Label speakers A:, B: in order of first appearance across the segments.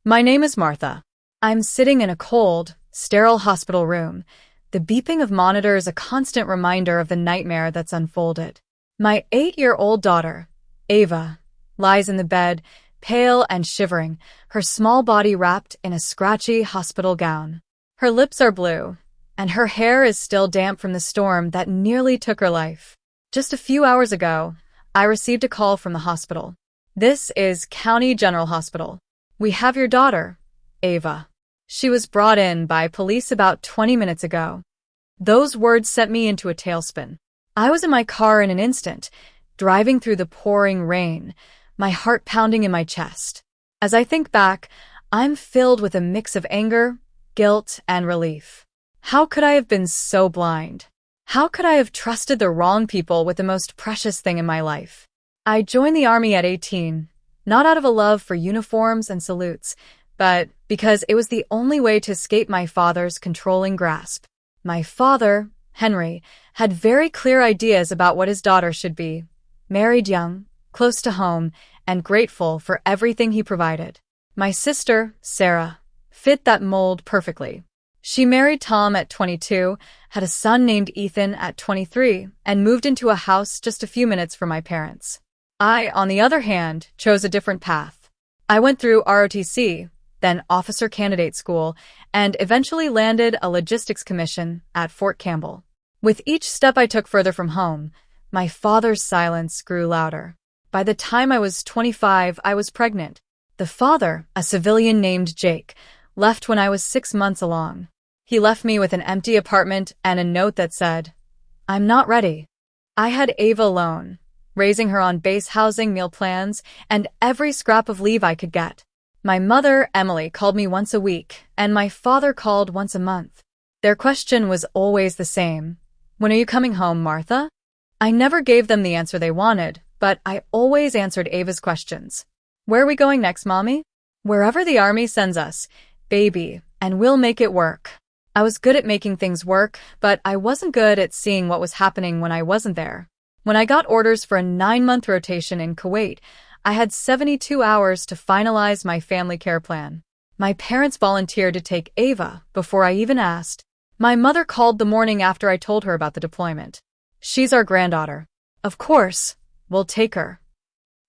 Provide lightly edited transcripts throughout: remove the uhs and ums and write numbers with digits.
A: My name is Martha. I'm sitting in a cold, sterile hospital room. The beeping of monitors a constant reminder of the nightmare that's unfolded. My 8-year-old daughter, Ava, lies in the bed, pale and shivering, her small body wrapped in a scratchy hospital gown. Her lips are blue, and her hair is still damp from the storm that nearly took her life. Just a few hours ago, I received a call from the hospital. This is County General Hospital. We have your daughter, Ava. She was brought in by police about 20 minutes ago. Those words sent me into a tailspin. I was in my car in an instant, driving through the pouring rain, my heart pounding in my chest. As I think back, I'm filled with a mix of anger, guilt, and relief. How could I have been so blind? How could I have trusted the wrong people with the most precious thing in my life? I joined the Army at 18, not out of a love for uniforms and salutes, but because it was the only way to escape my father's controlling grasp. My father, Henry, had very clear ideas about what his daughter should be. Married young, close to home, and grateful for everything he provided. My sister, Sarah, fit that mold perfectly. She married Tom at 22, had a son named Ethan at 23, and moved into a house just a few minutes from my parents. I, on the other hand, chose a different path. I went through ROTC, then Officer Candidate School, and eventually landed a logistics commission at Fort Campbell. With each step I took further from home, my father's silence grew louder. By the time I was 25, I was pregnant. The father, a civilian named Jake, left when I was 6 months along. He left me with an empty apartment and a note that said, "I'm not ready." I had Ava alone, raising her on base housing, meal plans, and every scrap of leave I could get. My mother, Emily, called me once a week, and my father called once a month. Their question was always the same. "When are you coming home, Martha?" I never gave them the answer they wanted, but I always answered Ava's questions. "Where are we going next, Mommy?" "Wherever the Army sends us, baby, and we'll make it work." I was good at making things work, but I wasn't good at seeing what was happening when I wasn't there. When I got orders for a 9-month rotation in Kuwait, I had 72 hours to finalize my family care plan. My parents volunteered to take Ava before I even asked. My mother called the morning after I told her about the deployment. "She's our granddaughter. Of course, we'll take her."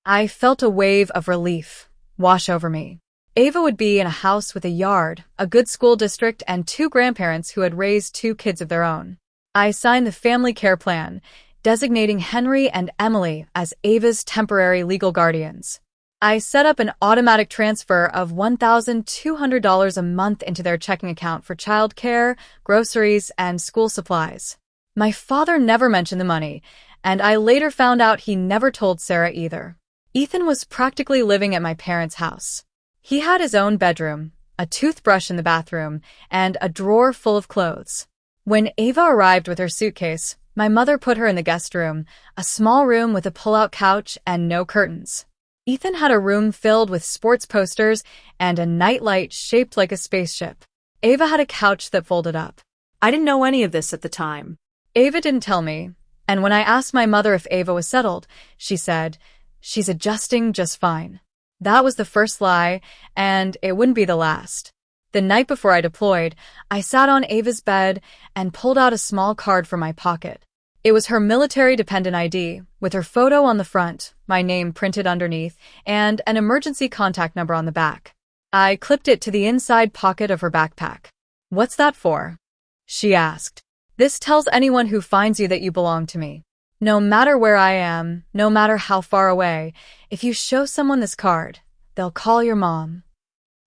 A: I felt a wave of relief wash over me. Ava would be in a house with a yard, a good school district, and 2 grandparents who had raised 2 kids of their own. I signed the family care plan, designating Henry and Emily as Ava's temporary legal guardians. I set up an automatic transfer of $1,200 a month into their checking account for childcare, groceries, and school supplies. My father never mentioned the money, and I later found out he never told Sarah either. Ethan was practically living at my parents' house. He had his own bedroom, a toothbrush in the bathroom, and a drawer full of clothes. When Ava arrived with her suitcase, my mother put her in the guest room, a small room with a pull-out couch and no curtains. Ethan had a room filled with sports posters and a nightlight shaped like a spaceship. Ava had a couch that folded up. I didn't know any of this at the time. Ava didn't tell me, and when I asked my mother if Ava was settled, she said, "She's adjusting just fine." That was the first lie, and it wouldn't be the last. The night before I deployed, I sat on Ava's bed and pulled out a small card from my pocket. It was her military dependent ID, with her photo on the front, my name printed underneath, and an emergency contact number on the back. I clipped it to the inside pocket of her backpack. "What's that for?" she asked. "This tells anyone who finds you that you belong to me. No matter where I am, no matter how far away, if you show someone this card, they'll call your mom."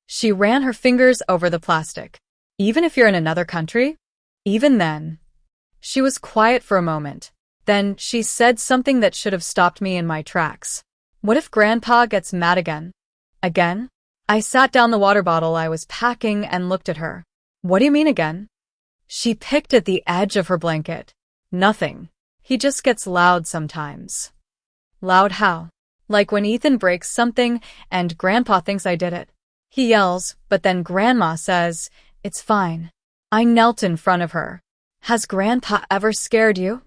A: She ran her fingers over the plastic. "Even if you're in another country?" "Even then." She was quiet for a moment. Then she said something that should have stopped me in my tracks. "What if Grandpa gets mad again?" "Again?" I sat down the water bottle I was packing and looked at her. "What do you mean again?" She picked at the edge of her blanket. "Nothing. He just gets loud sometimes." "Loud how?" "Like when Ethan breaks something and Grandpa thinks I did it. He yells, but then Grandma says, 'It's fine.'" I knelt in front of her. "Has Grandpa ever scared you?"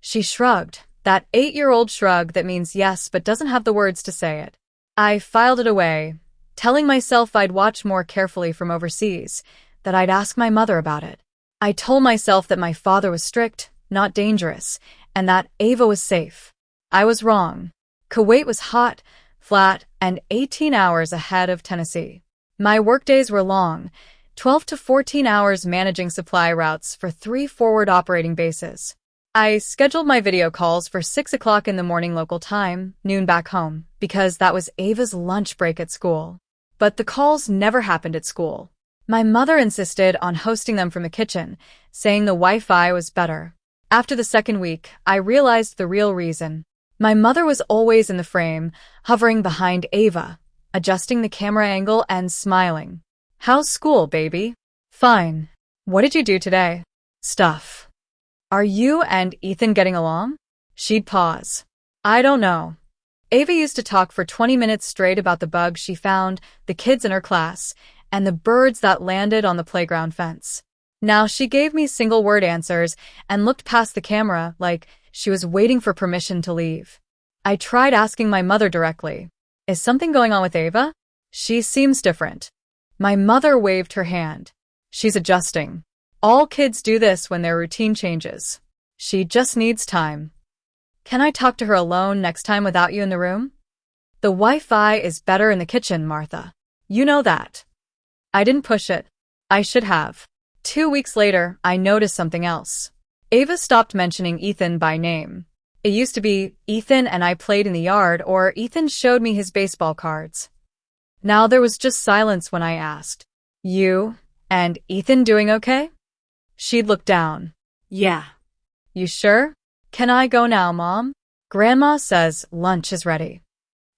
A: She shrugged, that 8-year-old shrug that means yes but doesn't have the words to say it. I filed it away, telling myself I'd watch more carefully from overseas, that I'd ask my mother about it. I told myself that my father was strict, not dangerous, and that Ava was safe. I was wrong. Kuwait was hot, flat, and 18 hours ahead of Tennessee. My workdays were long, 12 to 14 hours managing supply routes for 3 forward operating bases. I scheduled my video calls for 6 o'clock in the morning local time, noon back home, because that was Ava's lunch break at school. But the calls never happened at school. My mother insisted on hosting them from the kitchen, saying the Wi-Fi was better. After the second week, I realized the real reason. My mother was always in the frame, hovering behind Ava, adjusting the camera angle and smiling. How's school, baby? Fine. What did you do today? Stuff. Are you and Ethan getting along? She'd pause. I don't know. Ava used to talk for 20 minutes straight about the bugs she found, the kids in her class, and the birds that landed on the playground fence. Now she gave me single-word answers and looked past the camera like she was waiting for permission to leave. I tried asking my mother directly. Is something going on with Ava? She seems different. My mother waved her hand. She's adjusting. All kids do this when their routine changes. She just needs time. Can I talk to her alone next time without you in the room? The Wi-Fi is better in the kitchen, Martha. You know that. I didn't push it. I should have. 2 weeks later, I noticed something else. Ava stopped mentioning Ethan by name. It used to be, Ethan and I played in the yard, or Ethan showed me his baseball cards. Now there was just silence when I asked, You and Ethan doing okay? She'd look down. Yeah. You sure? Can I go now, Mom? Grandma says lunch is ready.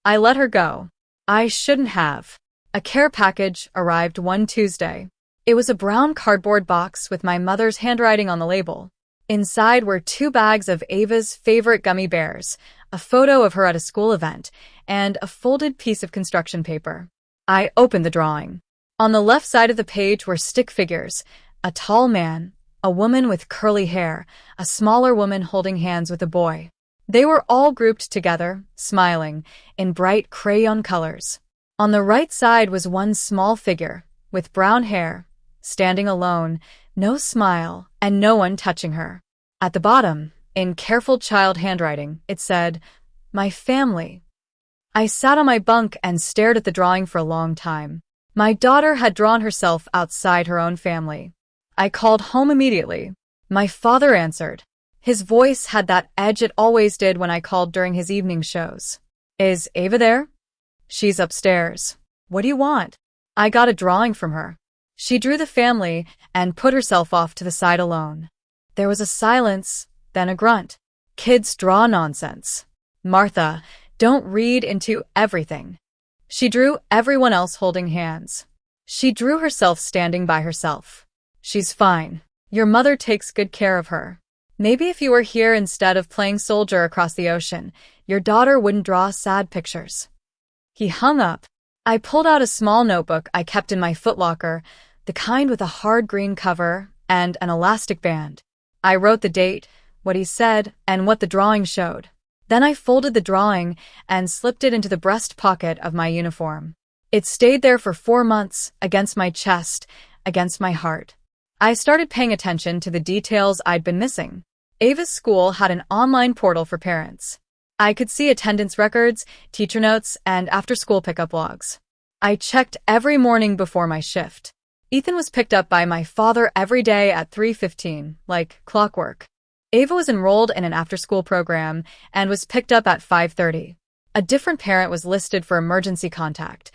A: I let her go. I shouldn't have. A care package arrived one Tuesday. It was a brown cardboard box with my mother's handwriting on the label. Inside were 2 bags of Ava's favorite gummy bears, a photo of her at a school event, and a folded piece of construction paper. I opened the drawing. On the left side of the page were stick figures, a tall man, a woman with curly hair, a smaller woman holding hands with a boy. They were all grouped together, smiling, in bright crayon colors. On the right side was one small figure, with brown hair, standing alone, no smile, and no one touching her. At the bottom, in careful child handwriting, it said, My family. I sat on my bunk and stared at the drawing for a long time. My daughter had drawn herself outside her own family. I called home immediately. My father answered. His voice had that edge it always did when I called during his evening shows. Is Ava there? She's upstairs. What do you want? I got a drawing from her. She drew the family and put herself off to the side alone. There was a silence, then a grunt. Kids draw nonsense. Martha, don't read into everything. She drew everyone else holding hands. She drew herself standing by herself. She's fine. Your mother takes good care of her. Maybe if you were here instead of playing soldier across the ocean, your daughter wouldn't draw sad pictures. He hung up. I pulled out a small notebook I kept in my footlocker, the kind with a hard green cover and an elastic band. I wrote the date, what he said, and what the drawing showed. Then I folded the drawing and slipped it into the breast pocket of my uniform. It stayed there for 4 months, against my chest, against my heart. I started paying attention to the details I'd been missing. Ava's school had an online portal for parents. I could see attendance records, teacher notes, and after-school pickup logs. I checked every morning before my shift. Ethan was picked up by my father every day at 3:15, like clockwork. Ava was enrolled in an after-school program and was picked up at 5:30. A different parent was listed for emergency contact.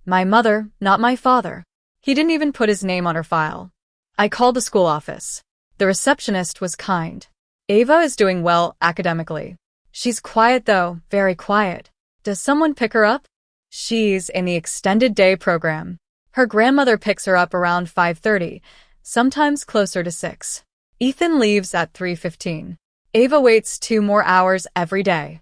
A: My mother, not my father. He didn't even put his name on her file. I called the school office. The receptionist was kind. Ava is doing well academically. She's quiet though, very quiet. Does someone pick her up? She's in the extended day program. Her grandmother picks her up around 5:30, sometimes closer to 6. Ethan leaves at 3:15. Ava waits 2 more hours every day.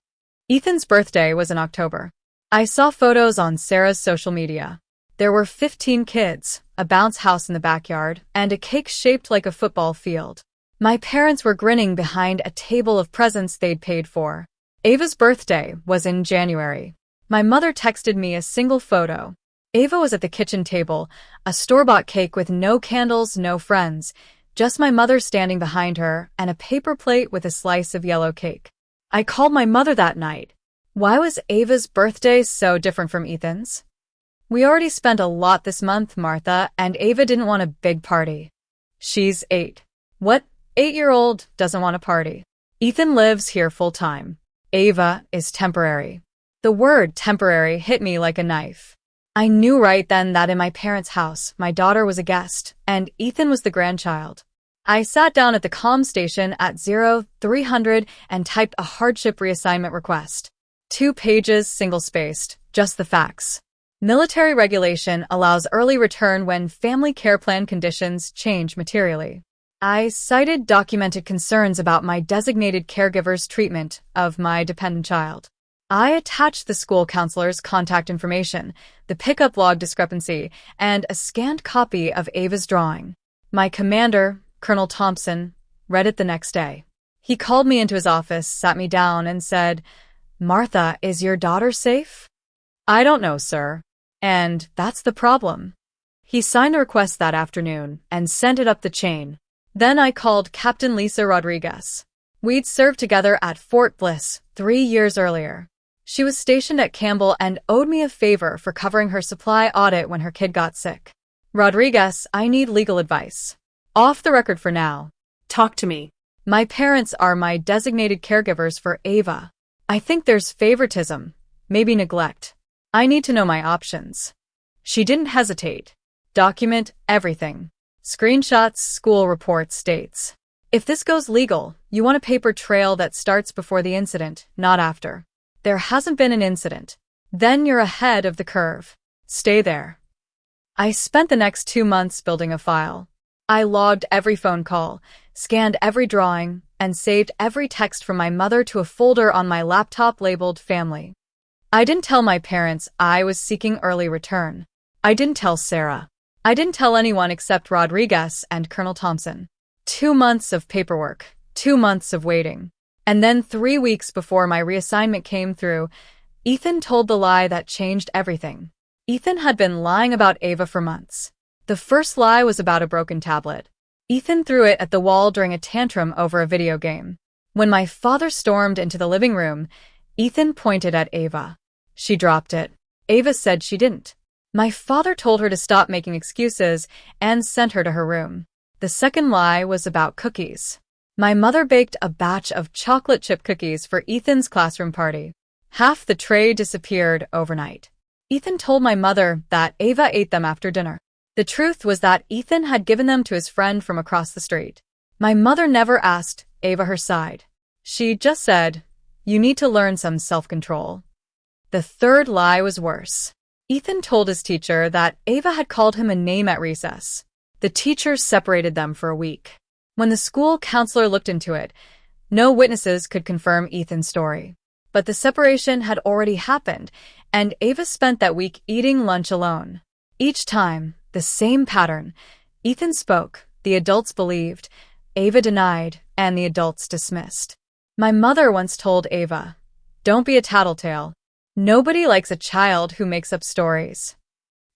A: Ethan's birthday was in October. I saw photos on Sarah's social media. There were 15 kids, a bounce house in the backyard, and a cake shaped like a football field. My parents were grinning behind a table of presents they'd paid for. Ava's birthday was in January. My mother texted me a single photo. Ava was at the kitchen table, a store-bought cake with no candles, no friends, just my mother standing behind her and a paper plate with a slice of yellow cake. I called my mother that night. Why was Ava's birthday so different from Ethan's? We already spent a lot this month, Martha, and Ava didn't want a big party. She's 8. What 8-year-old doesn't want a party? Ethan lives here full-time. Ava is temporary. The word temporary hit me like a knife. I knew right then that in my parents' house, my daughter was a guest, and Ethan was the grandchild. I sat down at the comm station at 0300 and typed a hardship reassignment request. 2 pages, single-spaced, just the facts. Military regulation allows early return when family care plan conditions change materially. I cited documented concerns about my designated caregiver's treatment of my dependent child. I attached the school counselor's contact information, the pickup log discrepancy, and a scanned copy of Ava's drawing. My commander, Colonel Thompson, read it the next day. He called me into his office, sat me down, and said, "Martha, is your daughter safe?" "I don't know, sir. And that's the problem." He signed the request that afternoon and sent it up the chain. Then I called Captain Lisa Rodriguez. We'd served together at Fort Bliss 3 years earlier. She was stationed at Campbell and owed me a favor for covering her supply audit when her kid got sick. "Rodriguez, I need legal advice. Off the record for now."
B: Talk to me.
A: "My parents are my designated caregivers for Ava. I think there's favoritism, maybe neglect. I need to know my options." She didn't hesitate. "Document everything. Screenshots, school reports, dates. If this goes legal, you want a paper trail that starts before the incident, not after. There hasn't been an incident. Then you're ahead of the curve. Stay there." I spent the next 2 months building a file. I logged every phone call, scanned every drawing, and saved every text from my mother to a folder on my laptop labeled Family. I didn't tell my parents I was seeking early return. I didn't tell Sarah. I didn't tell anyone except Rodriguez and Colonel Thompson. 2 months of paperwork, 2 months of waiting. And then 3 weeks before my reassignment came through, Ethan told the lie that changed everything. Ethan had been lying about Ava for months. The first lie was about a broken tablet. Ethan threw it at the wall during a tantrum over a video game. When my father stormed into the living room, Ethan pointed at Ava. She dropped it. Ava said she didn't. My father told her to stop making excuses and sent her to her room. The second lie was about cookies. My mother baked a batch of chocolate chip cookies for Ethan's classroom party. Half the tray disappeared overnight. Ethan told my mother that Ava ate them after dinner. The truth was that Ethan had given them to his friend from across the street. My mother never asked Ava her side. She just said, "You need to learn some self-control." The third lie was worse. Ethan told his teacher that Ava had called him a name at recess. The teacher separated them for a week. When the school counselor looked into it, no witnesses could confirm Ethan's story. But the separation had already happened, and Ava spent that week eating lunch alone. Each time, the same pattern. Ethan spoke, the adults believed, Ava denied, and the adults dismissed. My mother once told Ava, "Don't be a tattletale. Nobody likes a child who makes up stories."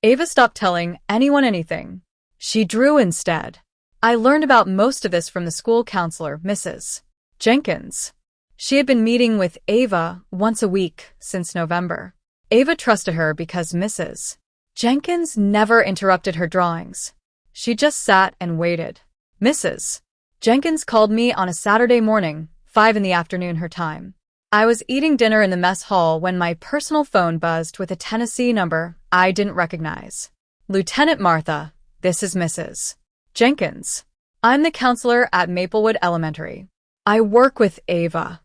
A: Ava stopped telling anyone anything. She drew instead. I learned about most of this from the school counselor, Mrs. Jenkins. She had been meeting with Ava once a week since November. Ava trusted her because Mrs. Jenkins never interrupted her drawings. She just sat and waited. Mrs. Jenkins called me on a Saturday morning, 5 in the afternoon her time. I was eating dinner in the mess hall when my personal phone buzzed with a Tennessee number I didn't recognize. "Lieutenant Martha, this is Mrs. Jenkins. I'm the counselor at Maplewood Elementary. I work with Ava."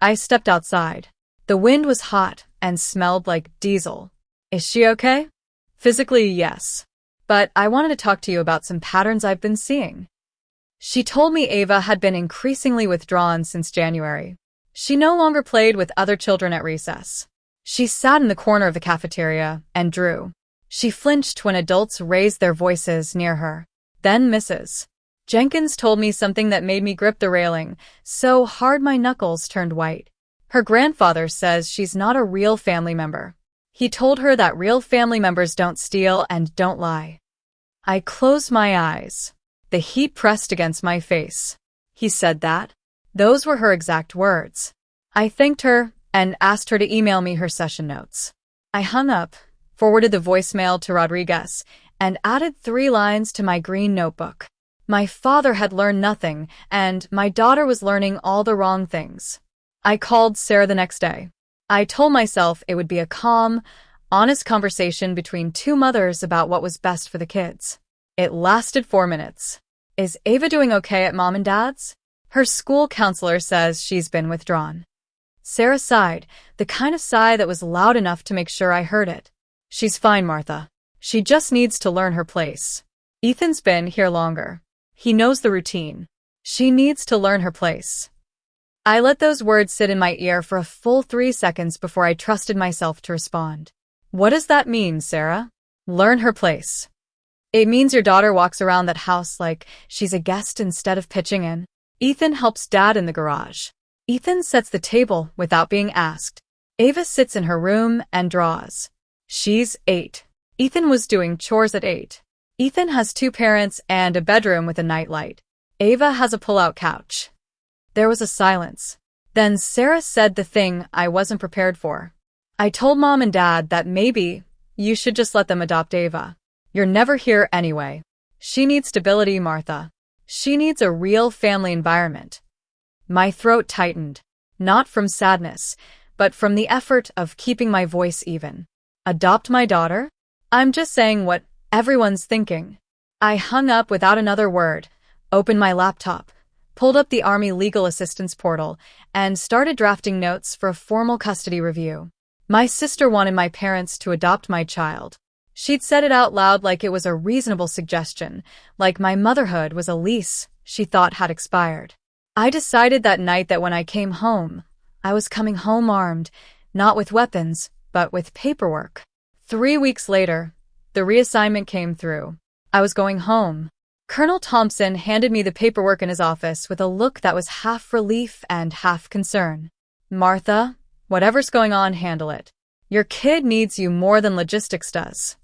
A: I stepped outside. The wind was hot and smelled like diesel. "Is she okay?" "Physically, yes. But I wanted to talk to you about some patterns I've been seeing." She told me Ava had been increasingly withdrawn since January. She no longer played with other children at recess. She sat in the corner of the cafeteria and drew. She flinched when adults raised their voices near her. Then Mrs. Jenkins told me something that made me grip the railing so hard my knuckles turned white. Her grandfather says she's not a real family member. He told her that real family members don't steal and don't lie. I closed my eyes. The heat pressed against my face. He said that? Those were her exact words. I thanked her and asked her to email me her session notes. I hung up, forwarded the voicemail to Rodriguez, and added 3 lines to my green notebook. My father had learned nothing, and my daughter was learning all the wrong things. I called Sarah the next day. I told myself it would be a calm, honest conversation between 2 mothers about what was best for the kids. It lasted 4 minutes. Is Ava doing okay at Mom and Dad's? Her school counselor says she's been withdrawn. Sarah sighed, the kind of sigh that was loud enough to make sure I heard it. She's fine, Martha. She just needs to learn her place. Ethan's been here longer. He knows the routine. She needs to learn her place. I let those words sit in my ear for a full 3 seconds before I trusted myself to respond. What does that mean, Sarah? Learn her place. It means your daughter walks around that house like she's a guest instead of pitching in. Ethan helps Dad in the garage. Ethan sets the table without being asked. Ava sits in her room and draws. She's 8. Ethan was doing chores at 8. Ethan has 2 parents and a bedroom with a nightlight. Ava has a pull-out couch. There was a silence. Then Sarah said the thing I wasn't prepared for. I told Mom and Dad that maybe you should just let them adopt Ava. You're never here anyway. She needs stability, Martha. She needs a real family environment. My throat tightened, not from sadness, but from the effort of keeping my voice even. Adopt my daughter? I'm just saying what everyone's thinking. I hung up without another word, opened my laptop, pulled up the Army Legal Assistance portal, and started drafting notes for a formal custody review. My sister wanted my parents to adopt my child. She'd said it out loud like it was a reasonable suggestion, like my motherhood was a lease she thought had expired. I decided that night that when I came home, I was coming home armed, not with weapons, but with paperwork. 3 weeks later, the reassignment came through. I was going home. Colonel Thompson handed me the paperwork in his office with a look that was half relief and half concern. Martha, whatever's going on, handle it. Your kid needs you more than logistics does.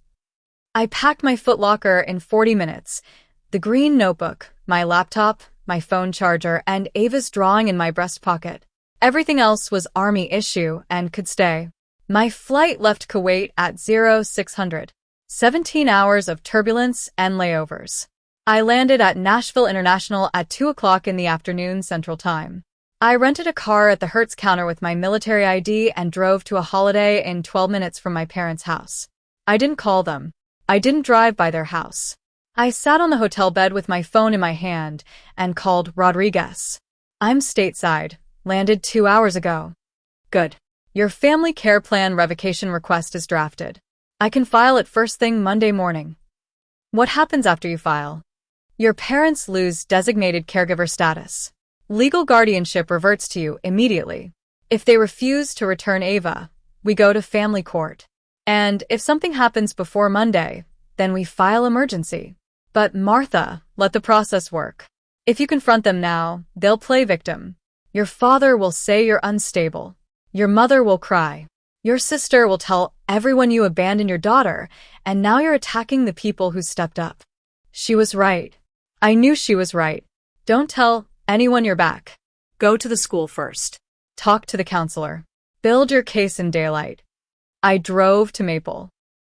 A: I packed my footlocker in 40 minutes, the green notebook, my laptop, my phone charger, and Ava's drawing in my breast pocket. Everything else was Army issue and could stay. My flight left Kuwait at 0600. 17 hours of turbulence and layovers. I landed at Nashville International at 2 o'clock in the afternoon Central Time. I rented a car at the Hertz counter with my military ID and drove to a Holiday Inn 12 minutes from my parents' house. I didn't call them. I didn't drive by their house. I sat on the hotel bed with my phone in my hand and called Rodriguez. I'm stateside. Landed 2 hours ago. Good. Your family care plan revocation request is drafted. I can file it first thing Monday morning. What happens after you file? Your parents lose designated caregiver status. Legal guardianship reverts to you immediately. If they refuse to return Ava, we go to family court. And if something happens before Monday, then we file emergency. But Martha, let the process work. If you confront them now, they'll play victim. Your father will say you're unstable. Your mother will cry. Your sister will tell everyone you abandoned your daughter, and now you're attacking the people who stepped up. She was right. I knew she was right. Don't tell anyone you're back. Go to the school first. Talk to the counselor. Build your case in daylight. I drove to Maple.